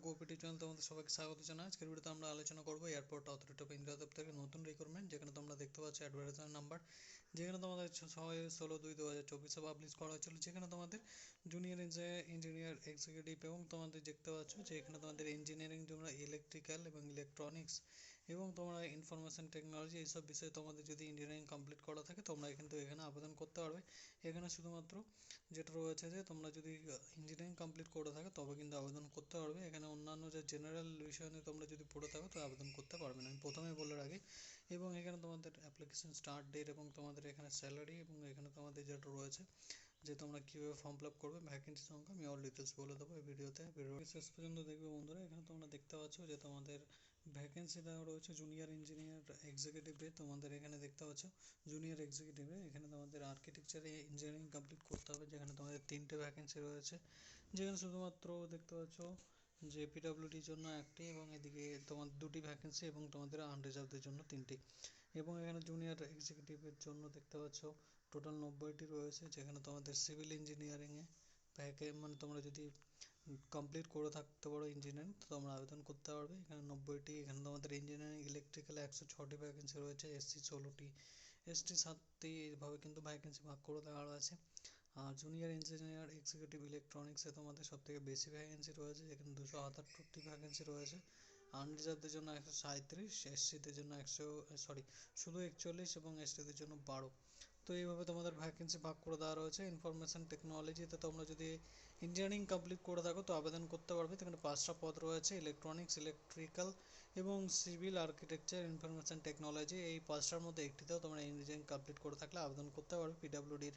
গোপিটি channel তোমাদের সবাইকে স্বাগত জানাই। আজকের ভিডিওতে আমরা আলোচনা করব এয়ারপোর্ট অথরিটি অফ ইন্ডিয়া থেকে নতুন রিক্রুটমেন্ট, যেখানে তোমরা দেখতে পাচ্ছ অ্যাডভার্টাইজমেন্ট নাম্বার, যেখানে তোমাদের 6-16-2024 পাবলিশ করা হয়েছিল, যেখানে তোমাদের জুনিয়র ইঞ্জিনিয়ার এক্সিকিউটিভ এবং তোমাদের দেখতে পাচ্ছ যে এখানে তোমাদের ইঞ্জিনিয়ারিং তোমরা ইলেকট্রিক্যাল এবং ইলেকট্রনিক্স এবং তোমরা ইনফরমেশন টেকনোলজি এইসব বিষয়ে তোমাদের যদি ইঞ্জিনিয়ারিং কমপ্লিট করা থাকে তোমরা কিন্তু এখানে আবেদন করতে পারবে। এখানে শুধুমাত্র যেটা রয়েছে যে তোমরা যদি ইঞ্জিনিয়ারিং কমপ্লিট করে থাকো তবে কিন্তু আবেদন করতে পারবে। এখানে অন্যান্য যে জেনারেল বিষয় নিয়ে তোমরা যদি পড়ে থাকো তো আবেদন করতে পারবে না, আমি প্রথমেই বলে রাখি। এবং এখানে তোমাদের অ্যাপ্লিকেশন স্টার্ট ডেট এবং তোমাদের এখানে স্যালারি এবং এখানে তোমাদের যেটা রয়েছে যে তোমরা কীভাবে ফর্ম ফিল আপ করবে, ভ্যাকেন্সি সংখ্যা আমি অল ডিটেলস বলে দেবো এই ভিডিওতে শেষ পর্যন্ত দেখবে বন্ধুরা। এখানে তোমরা দেখতে পাচ্ছ যে তোমাদের ভ্যাকেন্সি দেওয়া রয়েছে জুনিয়র ইঞ্জিনিয়ার এক্সিকিউটিভে। তোমাদের এখানে দেখতে পাচ্ছ জুনিয়র এক্সিকিউটিভে এখানে তোমাদের আর্কিটেকচারে ইঞ্জিনিয়ারিং কমপ্লিট করতে হবে, যেখানে তোমাদের 3টে ভ্যাকেন্সি রয়েছে। যেখানে শুধুমাত্র দেখতে পাচ্ছ যে পিডব্লিউডির জন্য একটি এবং এদিকে তোমার 2টি ভ্যাকেন্সি এবং তোমাদের আনরিজার্ভদের জন্য 3টি। এবং এখানে জুনিয়র এক্সিকিউটিভের জন্য দেখতে পাচ্ছ টোটাল 90টি রয়েছে, যেখানে তোমাদের সিভিল ইঞ্জিনিয়ারিংয়ে মানে তোমরা যদি কমপ্লিট করে থাকতে পারো ইঞ্জিনিয়ারিং তো তোমরা আবেদন করতে পারবে। এখানে 90টি। এখানে তোমাদের ইঞ্জিনিয়ারিং ইলেকট্রিক্যালে 106টি ভ্যাকেন্সি রয়েছে, এসসি 16টি, এসটি 7টি, এইভাবে কিন্তু ভ্যাকেন্সি ভাগ করে দেওয়া আছে। আর জুনিয়র ইঞ্জিনিয়ার এক্সিকিউটিভ ইলেকট্রনিক্সে তোমাদের সবথেকে বেশি ভ্যাকেন্সি রয়েছে, এখানে 278টি ভ্যাকেন্সি রয়েছে। আনরিজার্ভদের জন্য 137, এসসিদের জন্য শুধু 41 এবং এসটিদের জন্য 12। তো এইভাবে তোমাদের ভ্যাকেন্সি ভাগ করে দেওয়া রয়েছে। ইনফরমেশন টেকনোলজিতে তোমরা যদি ইঞ্জিনিয়ারিং কমপ্লিট করে থাকো তো আবেদন করতে পারবে। এখানে 5টা পদ রয়েছে, ইলেকট্রনিক্স, ইলেকট্রিক্যাল এবং সিভিল আর্কিটেকচার, ইনফরমেশন টেকনোলজি। এই 5টার মধ্যে একটিতেও তোমরা ইঞ্জিনিয়ারিং কমপ্লিট করে থাকলে আবেদন করতে পারবে। পিডব্লিউডির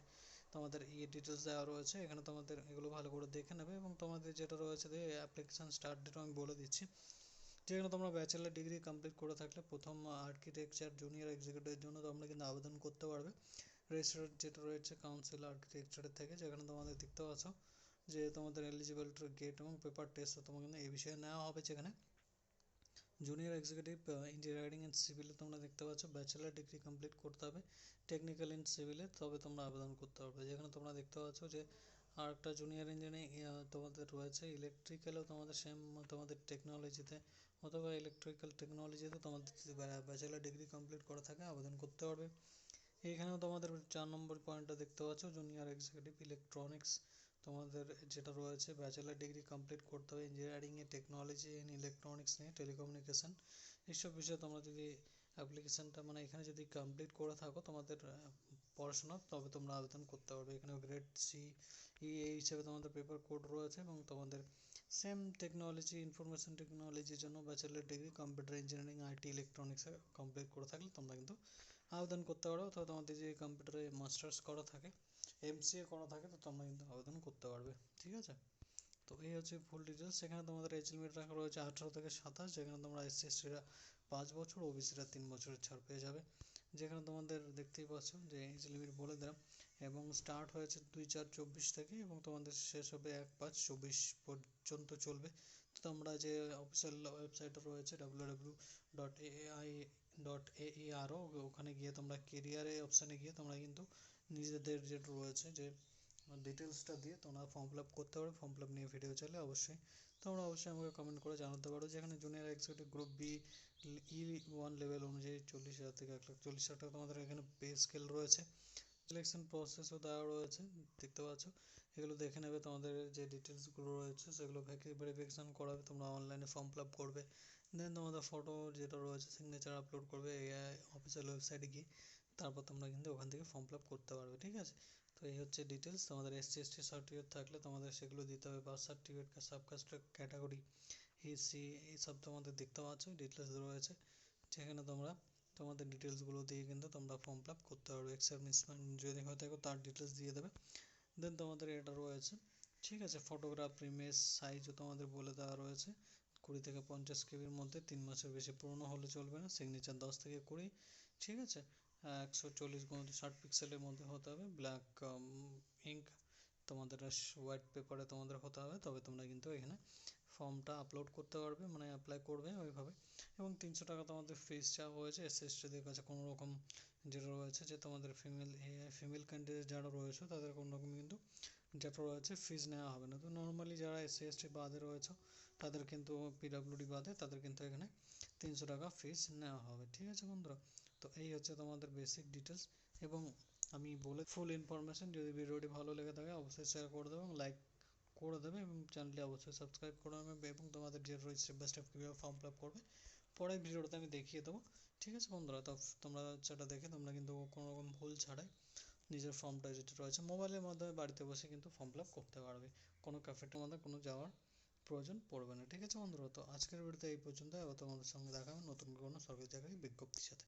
তোমাদের ডিটেলস দেওয়া রয়েছে, এখানে তোমাদের এগুলো ভালো করে দেখে নেবে। এবং তোমাদের যেটা রয়েছে যে অ্যাপ্লিকেশান স্টার্ট ডেট আমি বলে দিচ্ছি, যেখানে তোমরা ব্যাচেলার ডিগ্রি কমপ্লিট করে থাকলে প্রথম আর্কিটেকচার জুনিয়র এক্সিকিউটিভের জন্য তোমরা কিন্তু আবেদন করতে পারবে। রেজিস্টার্ড যেটা রয়েছে কাউন্সিল আর্কিটেকচারের থেকে, যেখানে তোমাদের দেখতে পাচ্ছ যে তোমাদের এলিজিবল টু গেট এবং পেপার টেস্ট তোমাকে কিন্তু এই বিষয়ে নেওয়া হবে। যেখানে জুনিয়র এক্সিকিউটিভ ইঞ্জিনিয়ারিং অ্যান্ড সিভিলে তোমরা দেখতে পাচ্ছ ব্যাচেলার ডিগ্রি কমপ্লিট করতে হবে টেকনিক্যাল ইন সিভিলে, তবে তোমরা আবেদন করতে পারবে। যেখানে তোমরা দেখতে পাচ্ছ যে আর একটা জুনিয়র ইঞ্জিনিয়ারিং তোমাদের রয়েছে ইলেকট্রিক্যালেও তোমাদের সেম তোমাদের টেকনোলজিতে অথবা ইলেকট্রিক্যাল টেকনোলজিতে তোমাদের যদি ব্যাচেলার ডিগ্রি কমপ্লিট করা থাকে আবেদন করতে পারবে। এইখানেও তোমাদের 4 নম্বর পয়েন্টটা দেখতে পাচ্ছ জুনিয়র এক্সিকিউটিভ ইলেকট্রনিক্স, তোমাদের যেটা রয়েছে ব্যাচেলার ডিগ্রি কমপ্লিট করতে হবে ইঞ্জিনিয়ারিংয়ে টেকনোলজি ইন ইলেকট্রনিক্স নিয়ে টেলিকমিউনিকেশন এইসব বিষয়ে তোমরা যদি অ্যাপ্লিকেশানটা মানে এখানে যদি কমপ্লিট করে থাকো তোমাদের পড়াশোনা, তবে তোমরা আবেদন করতে পারবে। এখানে গ্রেড সি এই হিসেবে তোমাদের পেপার কোড রয়েছে এবং তোমাদের সেম টেকনোলজি ইনফরমেশন টেকনোলজির জন্য bachelor degree computer engineering IT ইলেকট্রনিক্সে কমপ্লিট করে থাকলে তোমরা কিন্তু আবেদন করতে পারো। অথবা তোমাদের যে কম্পিউটারে মাস্টার্স করা থাকে, এমসিএ করা থাকে, তো তোমরা কিন্তু আবেদন করতে পারবে। ঠিক আছে, তো এই হচ্ছে ফুল ডিটেলস। সেখানে তোমাদের এজ লিমিট রাখা রয়েছে 18 থেকে 27, যেখানে তোমরা এসসি এসটিরা 5 বছর, ওবিসিরা 3 বছরের ছাড় পেয়ে যাবে। যেখানে তোমাদের দেখতেই পাচ্ছ যে এজ লিমিট বলে দিলাম, এবং স্টার্ট হয়েছে 2/4/24 থেকে এবং তোমাদের শেষ হবে 1/5/24 পর্যন্ত চলবে। তো তোমরা যে অফিসিয়াল ওয়েবসাইটটা রয়েছে www.ai.aero, ওখানে গিয়ে তোমরা কেরিয়ারে অপশানে গিয়ে তোমরা কিন্তু নিজেদের যেটা রয়েছে যে ডিটেলসটা দিয়ে তোমরা ফর্ম ফিল আপ করতে পারো। ফর্ম ফিল আপ নিয়ে ভিডিও চাইলে তোমরা অবশ্যই আমাকে কমেন্ট করে জানাতে পারো। যেখানে junior executive group B E1 level অনুযায়ী 40,000 থেকে 1,40,000 টাকা তোমাদের এখানে পে স্কেল রয়েছে। সিলেকশন প্রসেসও দেওয়া রয়েছে, দেখতে পাচ্ছ। এগুলো দেখে নেবে, তোমাদের যে ডিটেলসগুলো রয়েছে সেগুলো ভেরিফিকেশান করাবে, তোমরা অনলাইনে ফর্ম ফিল আপ করবে। দেন তোমাদের ফটো যেটা রয়েছে সিগনেচার আপলোড করবে এআই অফিসিয়াল ওয়েবসাইটে গিয়ে, তারপর তোমরা কিন্তু ওখান থেকে ফর্ম ফিল আপ করতে পারবে। ঠিক আছে, তো এই হচ্ছে ডিটেলস। তোমাদের এসসি এসটি সার্টিফিকেট থাকলে তোমাদের সেগুলো দিতে হবে, birth certificate, subcaste category, AC, এইসব তোমাদের দেখতে পাচ্ছ ডিটেলস রয়েছে। যেখানে তোমরা তোমাদের ডিটেলসগুলো দিয়ে কিন্তু তোমরা ফর্ম ফিল আপ করতে পারবে। এক্সামিনেশন যদি হয়ে থাকে তার ডিটেলস দিয়ে দেবে। দেন তোমাদের এটা রয়েছে, ঠিক আছে, ফটোগ্রাফ ইমেজ সাইজও তোমাদের বলে দেওয়া রয়েছে 20 থেকে 50 কেবির মধ্যে, 3 মাসের বেশি পুরনো হলে চলবে না। সিগনেচার 10 থেকে 20, ঠিক আছে, 140x60 পিক্সেলের মধ্যে হতে হবে। ব্ল্যাক ইঙ্ক তোমাদের হোয়াইট পেপারে তোমাদের হতে হবে, তবে তোমরা কিন্তু এখানে ফর্মটা আপলোড করতে পারবে, মানে অ্যাপ্লাই করবে ওইভাবে। এবং 300 টাকা তোমাদের ফিস চাওয়া হয়েছে। এসসি এসটিদের কাছে কোনো রকম যেটা রয়েছে যে তোমাদের ফিমেল ক্যান্ডিডেট যারা রয়েছে তাদের কোনো রকম কিন্তু যেটা রয়েছে ফিজ নেওয়া হবে না। তো নর্মালি যারা এসসি এসটি বাদে রয়েছে তাদের কিন্তু পিডাব্লিউডি বাদে তাদের কিন্তু এখানে 300 টাকা ফিজ নেওয়া হবে। ঠিক আছে বন্ধুরা, তো এই হচ্ছে তোমাদের বেসিক ডিটেলস এবং আমি বলে ফুল ইনফরমেশন। যদি ভিডিওটি ভালো লেগে থাকে অবশ্যই শেয়ার করে দেবে এবং লাইক করে দেবে এবং চ্যানেলটি অবশ্যই সাবস্ক্রাইব করে নেবে এবং তোমাদের যে রয়েছে স্টেপ বাই স্টেপ কীভাবে ফর্ম ফিল আপ করবে পরের ভিডিওতে আমি দেখিয়ে দেবো। ঠিক আছে বন্ধুরা, তো তোমরা সেটা দেখে তোমরা কিন্তু কোনো রকম ভুল ছাড়াই নিজের ফর্মটা যেটা রয়েছে মোবাইলের মাধ্যমে বাড়িতে বসে কিন্তু ফর্ম ফিল আপ করতে পারবে। কোনো ক্যাফেটের মধ্যে কোনো যাওয়ার প্রয়োজন পড়বে না। ঠিক আছে বন্ধুরা, তো আজকের ভিডিওতে এই পর্যন্ত। আবার তোমাদের সঙ্গে দেখা হবে নতুন কোনো সরকারি চাকরির বিজ্ঞপ্তির সাথে।